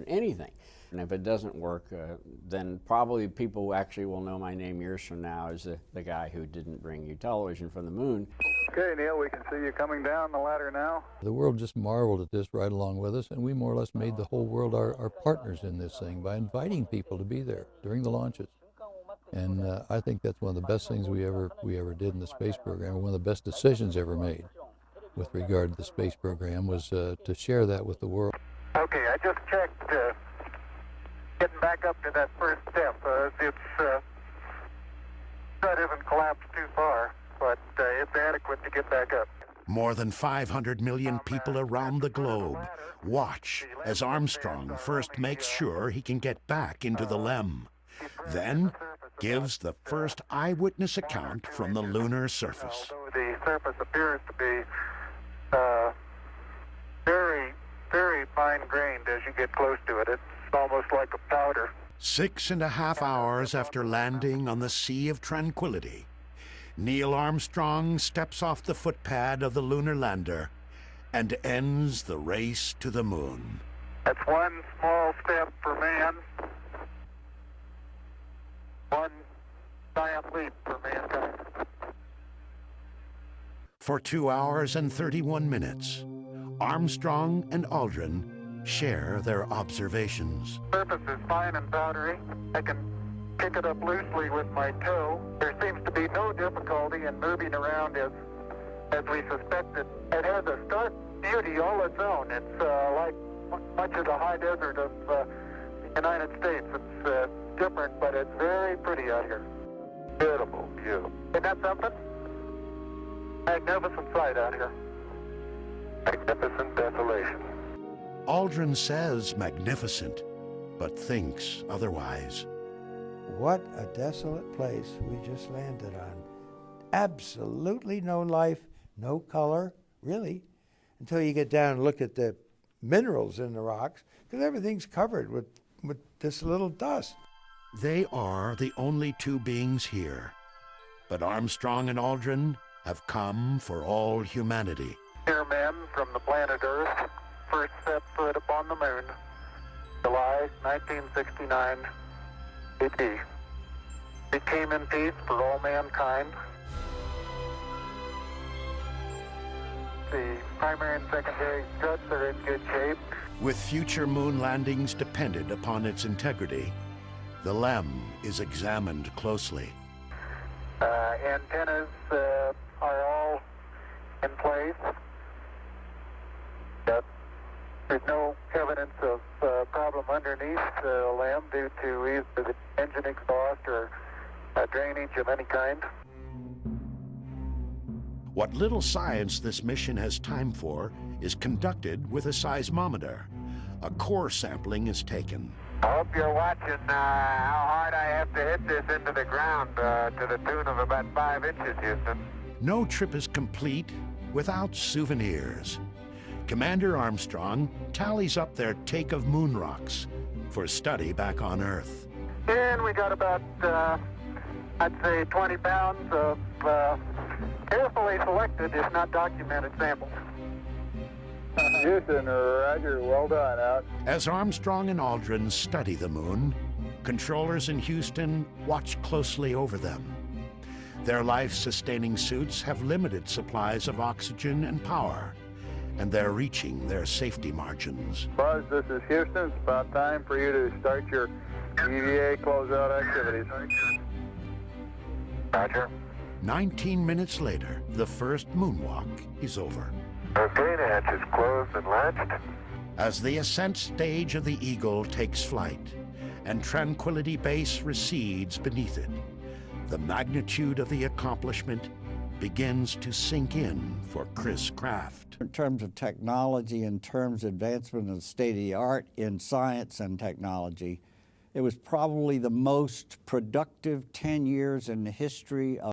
moon, anything. And if it doesn't work, then probably people actually will know my name years from now as the guy who didn't bring you television from the moon. Okay, Neil, we can see you coming down the ladder now. The world just marveled at this right along with us, and we more or less made the whole world our partners in this thing by inviting people to be there during the launches. And I think that's one of the best things we ever did in the space program, one of the best decisions ever made with regard to the space program was to share that with the world. Okay, I just checked getting back up to that first step. That isn't collapsed too far, but it's adequate to get back up. More than 500 million people around the globe watch as Armstrong first makes sure he can get back into the LEM, then gives the first eyewitness account from the lunar surface. The surface appears to be very, very fine-grained as you get close to it. It's almost like a powder. 6.5 hours after landing on the Sea of Tranquility, Neil Armstrong steps off the footpad of the lunar lander and ends the race to the moon. That's one small step for man, one giant leap for mankind. For 2 hours and 31 minutes, Armstrong and Aldrin share their observations. The surface is fine and powdery. I can pick it up loosely with my toe. There seems to be no difficulty in moving around as we suspected. It has a stark beauty all its own. It's like much of the high desert of the United States. It's different, but it's very pretty out here. Beautiful view. Isn't that something? Magnificent sight out here. Magnificent desolation. Aldrin says magnificent, but thinks otherwise. What a desolate place we just landed on. Absolutely no life, no color, really, until you get down and look at the minerals in the rocks, because everything's covered with this little dust. They are the only two beings here, but Armstrong and Aldrin have come for all humanity. Here men from the planet Earth first set foot upon the moon, July 1969 AD. It came in peace for all mankind. The primary and secondary struts are in good shape. With future moon landings dependent upon its integrity, the LEM is examined closely. Antennas are all in place. There's no evidence of problem underneath the LEM due to either the engine exhaust or drainage of any kind. What little science this mission has time for is conducted with a seismometer. A core sampling is taken. I hope you're watching how hard I have to hit this into the ground to the tune of about 5 inches, Houston. No trip is complete without souvenirs. Commander Armstrong tallies up their take of moon rocks for study back on Earth. And we got about, I'd say 20 pounds of carefully selected, if not documented, samples. Houston, Roger, well done out. As Armstrong and Aldrin study the moon, controllers in Houston watch closely over them. Their life-sustaining suits have limited supplies of oxygen and power, and they're reaching their safety margins. Buzz, this is Houston. It's about time for you to start your EVA closeout activities. Roger. 19 minutes later, the first moonwalk is over. Okay, the hatch is closed and latched. As the ascent stage of the Eagle takes flight and Tranquility Base recedes beneath it, the magnitude of the accomplishment begins to sink in for Chris Kraft. In terms of technology, in terms of advancement of the state of the art in science and technology, it was probably the most productive 10 years in the history of